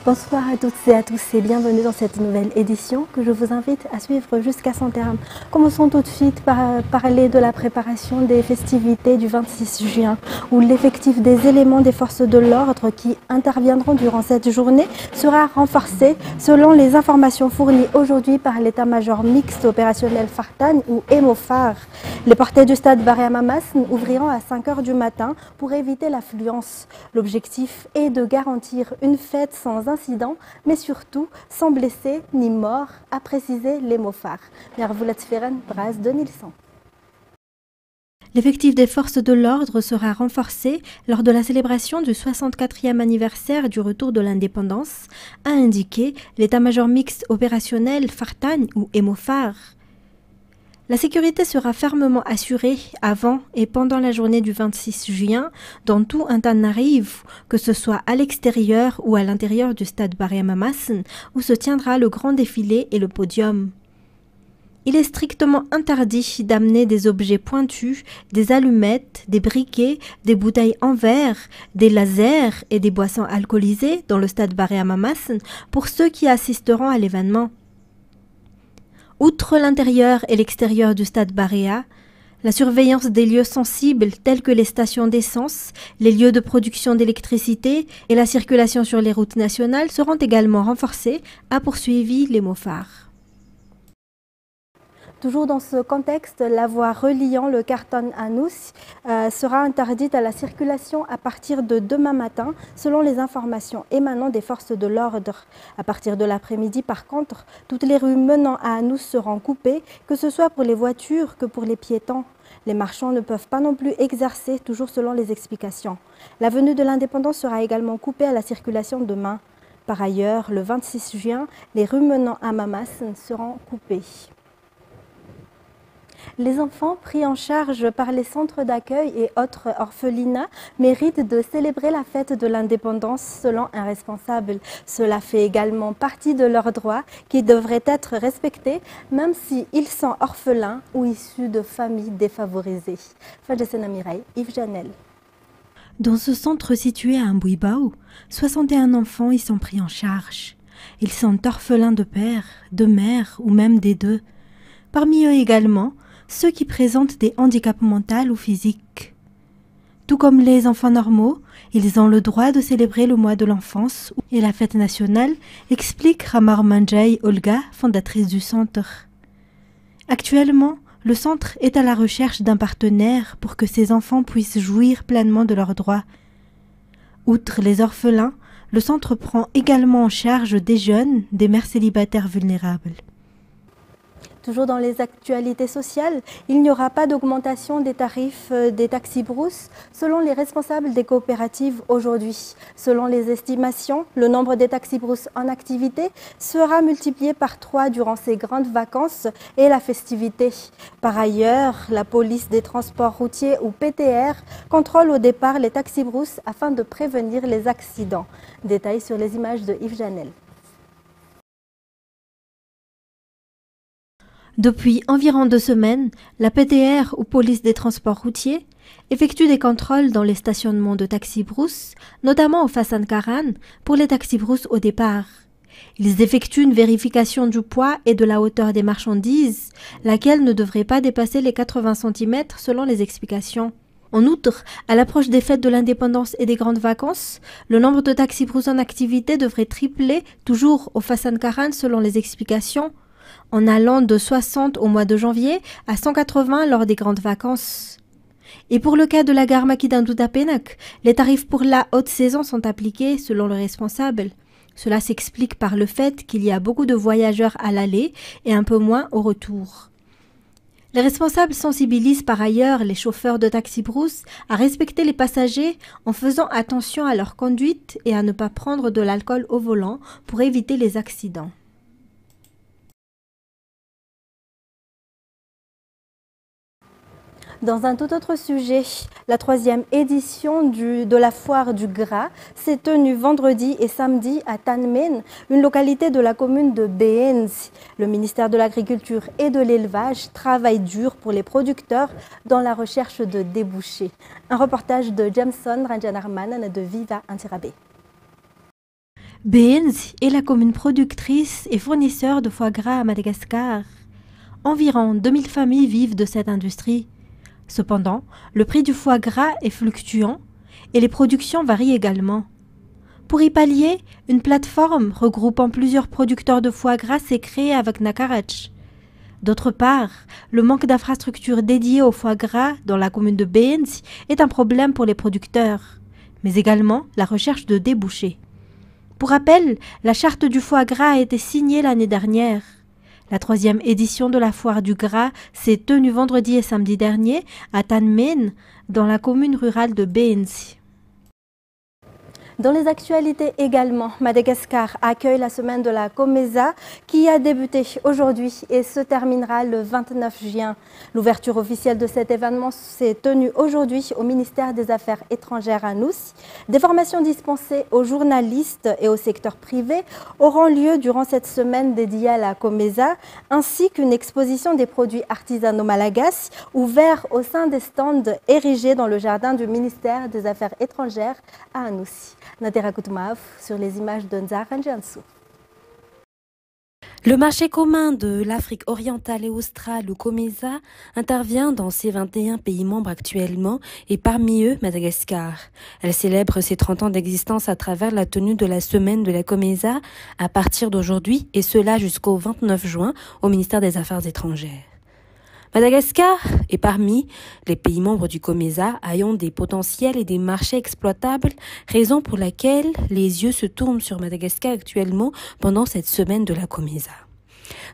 Bonsoir à toutes et à tous et bienvenue dans cette nouvelle édition que je vous invite à suivre jusqu'à son terme. Commençons tout de suite par parler de la préparation des festivités du 26 juin où l'effectif des éléments des forces de l'ordre qui interviendront durant cette journée sera renforcé selon les informations fournies aujourd'hui par l'état-major mixte opérationnel Fartan ou EMOFAR. Les portées du stade Baré Hamamas ouvriront à 5 h du matin pour éviter l'affluence. L'objectif est de garantir une fête sans incident, mais surtout sans blessés ni morts, a précisé l'EMOFAR. L'effectif des forces de l'ordre sera renforcé lors de la célébration du 64e anniversaire du retour de l'indépendance, a indiqué l'état-major mixte opérationnel Fartan ou EMOFAR. La sécurité sera fermement assurée avant et pendant la journée du 26 juin dans tout Antananarivo, que ce soit à l'extérieur ou à l'intérieur du stade Baré Hamamas, où se tiendra le grand défilé et le podium. Il est strictement interdit d'amener des objets pointus, des allumettes, des briquets, des bouteilles en verre, des lasers et des boissons alcoolisées dans le stade Baré Hamamas pour ceux qui assisteront à l'événement. Outre l'intérieur et l'extérieur du stade Baréa, la surveillance des lieux sensibles tels que les stations d'essence, les lieux de production d'électricité et la circulation sur les routes nationales seront également renforcées, a poursuivi l'EMOFAR. Toujours dans ce contexte, la voie reliant le Carton à Nous sera interdite à la circulation à partir de demain matin, selon les informations émanant des forces de l'ordre. À partir de l'après-midi, par contre, toutes les rues menant à Nous seront coupées, que ce soit pour les voitures que pour les piétons. Les marchands ne peuvent pas non plus exercer, toujours selon les explications. L'avenue de l'Indépendance sera également coupée à la circulation demain. Par ailleurs, le 26 juin, les rues menant à Hamamas seront coupées. Les enfants pris en charge par les centres d'accueil et autres orphelinats méritent de célébrer la fête de l'indépendance selon un responsable. Cela fait également partie de leurs droits qui devraient être respectés même s'ils sont orphelins ou issus de familles défavorisées. Yves Janel. Dans ce centre situé à Mbouibao, 61 enfants y sont pris en charge. Ils sont orphelins de père, de mère ou même des deux. Parmi eux également, ceux qui présentent des handicaps mentaux ou physiques. Tout comme les enfants normaux, ils ont le droit de célébrer le mois de l'enfance et la fête nationale, explique Ramar Manjay Olga, fondatrice du centre. Actuellement, le centre est à la recherche d'un partenaire pour que ces enfants puissent jouir pleinement de leurs droits. Outre les orphelins, le centre prend également en charge des jeunes, des mères célibataires vulnérables. Toujours dans les actualités sociales, il n'y aura pas d'augmentation des tarifs des taxis-brousses selon les responsables des coopératives aujourd'hui. Selon les estimations, le nombre des taxis-brousses en activité sera multiplié par 3 durant ces grandes vacances et la festivité. Par ailleurs, la police des transports routiers ou PTR contrôle au départ les taxis-brousses afin de prévenir les accidents. Détails sur les images de Yves Janel. Depuis environ 2 semaines, la PTR ou police des transports routiers effectue des contrôles dans les stationnements de taxis-brousses, notamment au Fassan Karan, pour les taxis-brousses au départ. Ils effectuent une vérification du poids et de la hauteur des marchandises, laquelle ne devrait pas dépasser les 80 cm selon les explications. En outre, à l'approche des fêtes de l'indépendance et des grandes vacances, le nombre de taxis-brousses en activité devrait tripler, toujours au Fassan Karan selon les explications, en allant de 60 au mois de janvier à 180 lors des grandes vacances. Et pour le cas de la gare Makidandudapenak, les tarifs pour la haute saison sont appliqués selon le responsable. Cela s'explique par le fait qu'il y a beaucoup de voyageurs à l'aller et un peu moins au retour. Les responsables sensibilisent par ailleurs les chauffeurs de taxi-brousse à respecter les passagers en faisant attention à leur conduite et à ne pas prendre de l'alcool au volant pour éviter les accidents. Dans un tout autre sujet, la 3e édition de la foire du gras s'est tenue vendredi et samedi à Tanmen, une localité de la commune de Béenzi. Le ministère de l'Agriculture et de l'Élevage travaille dur pour les producteurs dans la recherche de débouchés. Un reportage de Jameson Ranjanarman de Viva Antirabé. Behenzi est la commune productrice et fournisseur de foie gras à Madagascar. Environ 2000 familles vivent de cette industrie. Cependant, le prix du foie gras est fluctuant et les productions varient également. Pour y pallier, une plateforme regroupant plusieurs producteurs de foie gras s'est créée avec Nakarach. D'autre part, le manque d'infrastructures dédiées au foie gras dans la commune de Behenzi est un problème pour les producteurs, mais également la recherche de débouchés. Pour rappel, la charte du foie gras a été signée l'année dernière. La 3e édition de la foire du gras s'est tenue vendredi et samedi dernier à Tanmen, dans la commune rurale de Behenzi. Dans les actualités également, Madagascar accueille la semaine de la Comesa qui a débuté aujourd'hui et se terminera le 29 juin. L'ouverture officielle de cet événement s'est tenue aujourd'hui au ministère des Affaires étrangères à Noussi. Des formations dispensées aux journalistes et au secteur privé auront lieu durant cette semaine dédiée à la Comesa, ainsi qu'une exposition des produits artisanaux malagasy ouverte au sein des stands érigés dans le jardin du ministère des Affaires étrangères à Noussi. Natera Koutmaaf sur les images de Nzara Jansu. Le marché commun de l'Afrique orientale et australe, le COMESA, intervient dans ses 21 pays membres actuellement et parmi eux Madagascar. Elle célèbre ses 30 ans d'existence à travers la tenue de la semaine de la COMESA à partir d'aujourd'hui et cela jusqu'au 29 juin au ministère des Affaires étrangères. Madagascar est parmi les pays membres du COMESA ayant des potentiels et des marchés exploitables, raison pour laquelle les yeux se tournent sur Madagascar actuellement pendant cette semaine de la COMESA.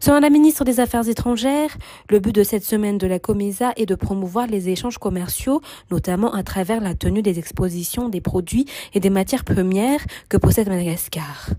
Selon la ministre des Affaires étrangères, le but de cette semaine de la COMESA est de promouvoir les échanges commerciaux, notamment à travers la tenue des expositions des produits et des matières premières que possède Madagascar.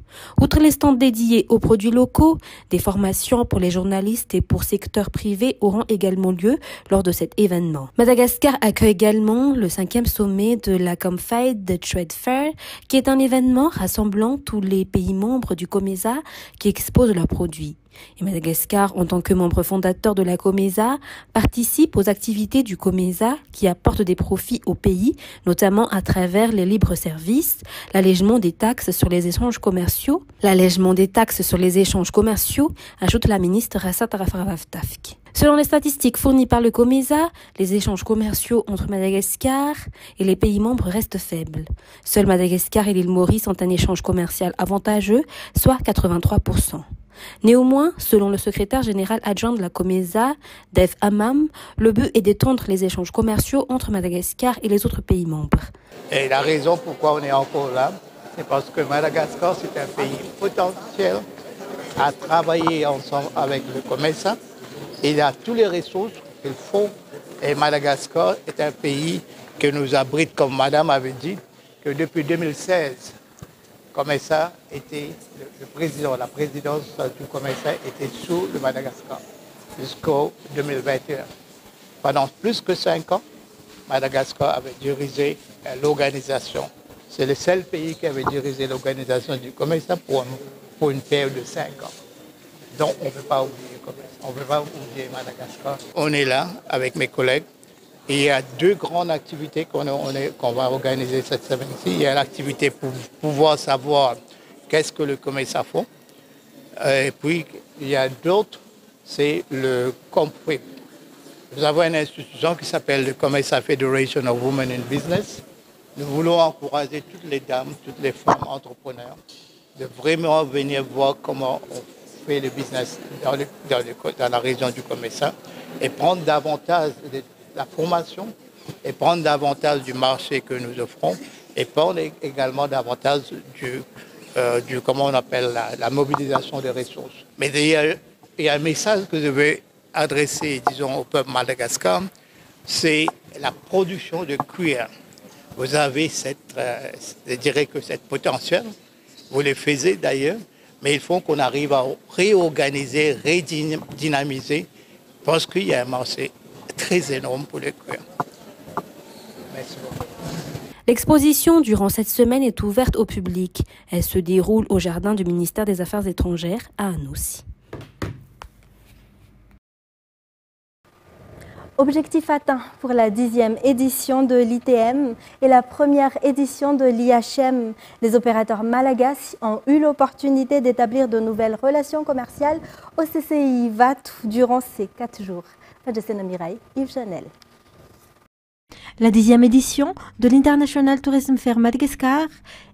Outre les stands dédiés aux produits locaux, des formations pour les journalistes et pour secteur privé auront également lieu lors de cet événement. Madagascar accueille également le 5e sommet de la Comfied Trade Fair, qui est un événement rassemblant tous les pays membres du COMESA qui exposent leurs produits. Et Madagascar, en tant que membre fondateur de la COMESA, participe aux activités du COMESA qui apportent des profits au pays, notamment à travers les libres services, l'allègement des taxes sur les échanges commerciaux. L'allègement des taxes sur les échanges commerciaux, ajoute la ministre Rassat Rafaravtafki. Selon les statistiques fournies par le COMESA, les échanges commerciaux entre Madagascar et les pays membres restent faibles. Seuls Madagascar et l'île Maurice ont un échange commercial avantageux, soit 83%. Néanmoins, selon le secrétaire général adjoint de la COMESA, Dave Hammam, le but est d'étendre les échanges commerciaux entre Madagascar et les autres pays membres. Et la raison pourquoi on est encore là, c'est parce que Madagascar, c'est un pays potentiel à travailler ensemble avec le COMESA. Il a toutes les ressources qu'il faut. Et Madagascar est un pays qui nous abrite, comme Madame avait dit, que depuis 2016, COMESA était le président, la présidence du COMESA était sous le Madagascar jusqu'au 2021. Pendant plus que 5 ans, Madagascar avait dirigé l'organisation. C'est le seul pays qui avait dirigé l'organisation du COMESA pour une période de 5 ans. Donc on ne peut pas oublier COMESA, on ne peut pas oublier Madagascar. On est là avec mes collègues. Et il y a 2 grandes activités qu'on va organiser cette semaine-ci. Il y a l'activité pour pouvoir savoir qu'est-ce que le COMESA fait. Et puis, il y a d'autres, c'est le COMFRIP. Nous avons une institution qui s'appelle le COMESA Federation of Women in Business. Nous voulons encourager toutes les dames, toutes les femmes entrepreneurs de vraiment venir voir comment on fait le business dans la région du COMESA et prendre davantage de la formation et prendre davantage du marché que nous offrons et prendre également davantage du comment on appelle la mobilisation des ressources. Mais il y a un message que je veux adresser, disons, au peuple Madagascar, c'est la production de cuir. Vous avez je dirais que cette potentiel, vous le faites d'ailleurs, mais il faut qu'on arrive à réorganiser, redynamiser, parce qu'il y a un marché très énorme pour le cuir. Merci beaucoup. L'exposition durant cette semaine est ouverte au public. Elle se déroule au jardin du ministère des Affaires étrangères à Anoussi. Objectif atteint pour la 10e édition de l'ITM et la première édition de l'IHM. Les opérateurs malagasy ont eu l'opportunité d'établir de nouvelles relations commerciales au CCI Vatou durant ces 4 jours. Yves Chanel. La 10e édition de l'International Tourism Fair Madagascar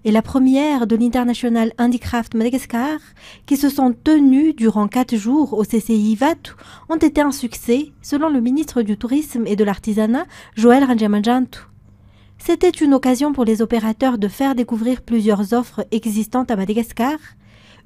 et la première de l'International Handicraft Madagascar, qui se sont tenues durant 4 jours au CCI Vatou, ont été un succès, selon le ministre du Tourisme et de l'Artisanat, Joël Ranjamanjantou. C'était une occasion pour les opérateurs de faire découvrir plusieurs offres existantes à Madagascar,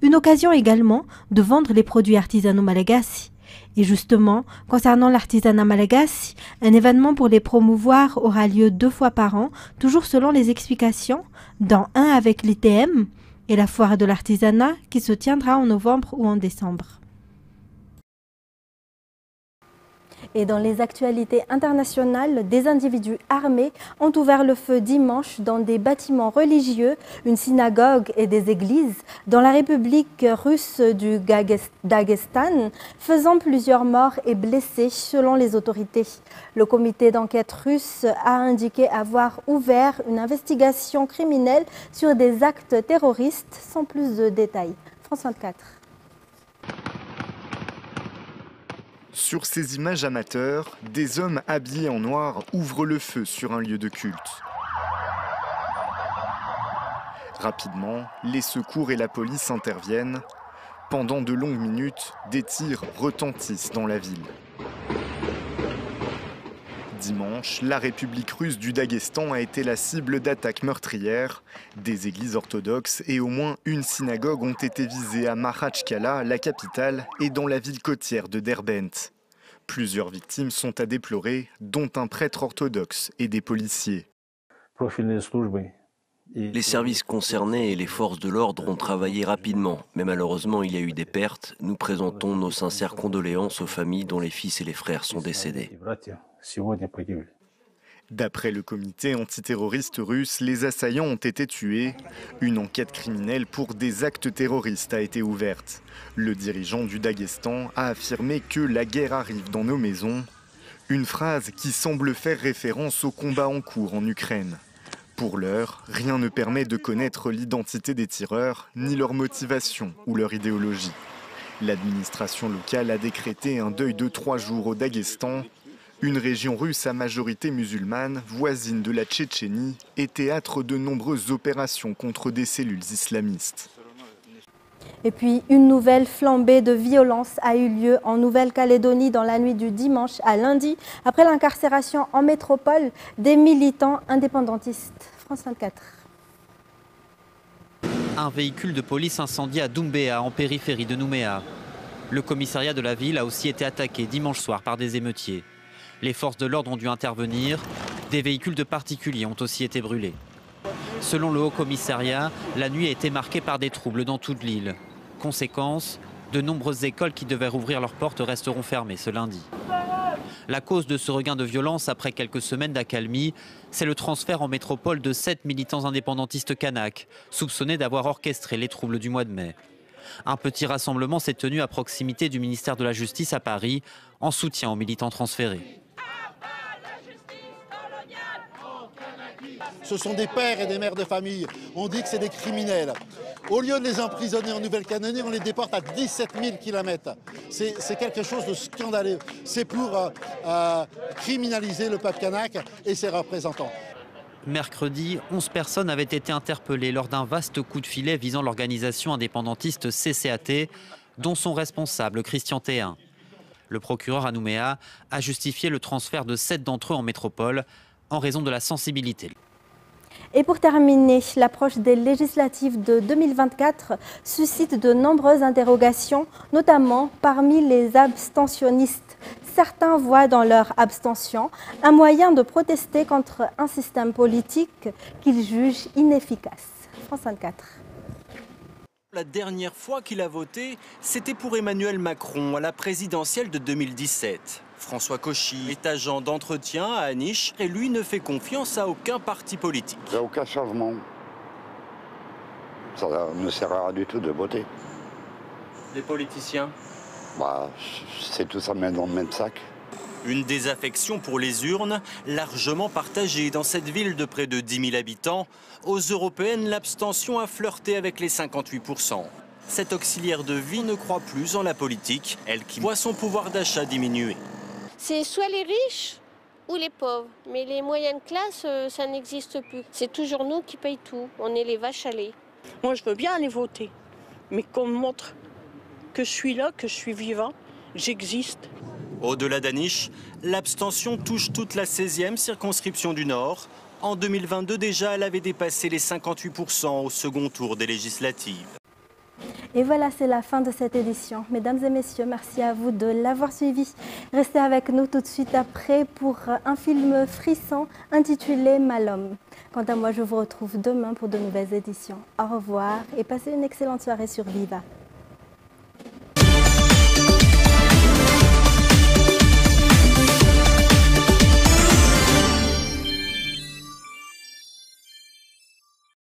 une occasion également de vendre les produits artisanaux malagasy. Et justement, concernant l'artisanat malagasy, un événement pour les promouvoir aura lieu 2 fois par an, toujours selon les explications, dont un avec l'ITM et la foire de l'artisanat qui se tiendra en novembre ou en décembre. Et dans les actualités internationales, des individus armés ont ouvert le feu dimanche dans des bâtiments religieux, une synagogue et des églises dans la République russe du Daghestan, faisant plusieurs morts et blessés selon les autorités. Le comité d'enquête russe a indiqué avoir ouvert une investigation criminelle sur des actes terroristes sans plus de détails. France 24. Sur ces images amateurs, des hommes habillés en noir ouvrent le feu sur un lieu de culte. Rapidement, les secours et la police interviennent. Pendant de longues minutes, des tirs retentissent dans la ville. Dimanche, la République russe du Daghestan a été la cible d'attaques meurtrières. Des églises orthodoxes et au moins une synagogue ont été visées à Makhatchkala, la capitale, et dans la ville côtière de Derbent. Plusieurs victimes sont à déplorer, dont un prêtre orthodoxe et des policiers. Les services concernés et les forces de l'ordre ont travaillé rapidement, mais malheureusement il y a eu des pertes. Nous présentons nos sincères condoléances aux familles dont les fils et les frères sont décédés. D'après le comité antiterroriste russe, les assaillants ont été tués. Une enquête criminelle pour des actes terroristes a été ouverte. Le dirigeant du Daghestan a affirmé que la guerre arrive dans nos maisons. Une phrase qui semble faire référence au combat en cours en Ukraine. Pour l'heure, rien ne permet de connaître l'identité des tireurs, ni leur motivation ou leur idéologie. L'administration locale a décrété un deuil de 3 jours au Daghestan, une région russe à majorité musulmane, voisine de la Tchétchénie, et théâtre de nombreuses opérations contre des cellules islamistes. Et puis, une nouvelle flambée de violence a eu lieu en Nouvelle-Calédonie dans la nuit du dimanche à lundi, après l'incarcération en métropole des militants indépendantistes. France 24. Un véhicule de police incendié à Doumbéa, en périphérie de Nouméa. Le commissariat de la ville a aussi été attaqué dimanche soir par des émeutiers. Les forces de l'ordre ont dû intervenir. Des véhicules de particuliers ont aussi été brûlés. Selon le Haut-Commissariat, la nuit a été marquée par des troubles dans toute l'île. Conséquence, de nombreuses écoles qui devaient rouvrir leurs portes resteront fermées ce lundi. La cause de ce regain de violence après quelques semaines d'accalmie, c'est le transfert en métropole de 7 militants indépendantistes kanaks, soupçonnés d'avoir orchestré les troubles du mois de mai. Un petit rassemblement s'est tenu à proximité du ministère de la Justice à Paris, en soutien aux militants transférés. Ce sont des pères et des mères de famille. On dit que c'est des criminels. Au lieu de les emprisonner en Nouvelle-Calédonie, on les déporte à 17 000 km. C'est quelque chose de scandaleux. C'est pour criminaliser le peuple kanak et ses représentants. Mercredi, 11 personnes avaient été interpellées lors d'un vaste coup de filet visant l'organisation indépendantiste CCAT, dont son responsable, Christian Théin. Le procureur à Nouméa a justifié le transfert de 7 d'entre eux en métropole en raison de la sensibilité. Et pour terminer, l'approche des législatives de 2024 suscite de nombreuses interrogations, notamment parmi les abstentionnistes. Certains voient dans leur abstention un moyen de protester contre un système politique qu'ils jugent inefficace. France 24. La dernière fois qu'il a voté, c'était pour Emmanuel Macron à la présidentielle de 2017. François Cauchy est agent d'entretien à Aniche et lui ne fait confiance à aucun parti politique. Il n'y a aucun changement. Ça ne sert à rien du tout de voter. Les politiciens ? C'est tout ça met dans le même sac. Une désaffection pour les urnes, largement partagée dans cette ville de près de 10 000 habitants. Aux européennes, l'abstention a flirté avec les 58%. Cette auxiliaire de vie ne croit plus en la politique, elle qui voit son pouvoir d'achat diminuer. C'est soit les riches ou les pauvres, mais les moyennes classes, ça n'existe plus. C'est toujours nous qui payons tout, on est les vaches à lait. Moi, je veux bien aller voter, mais qu'on me montre que je suis là, que je suis vivant, j'existe. Au-delà d'Anish, l'abstention touche toute la 16e circonscription du Nord. En 2022 déjà, elle avait dépassé les 58% au second tour des législatives. Et voilà, c'est la fin de cette édition. Mesdames et messieurs, merci à vous de l'avoir suivi. Restez avec nous tout de suite après pour un film frisson intitulé Malhomme. Quant à moi, je vous retrouve demain pour de nouvelles éditions. Au revoir et passez une excellente soirée sur Viva.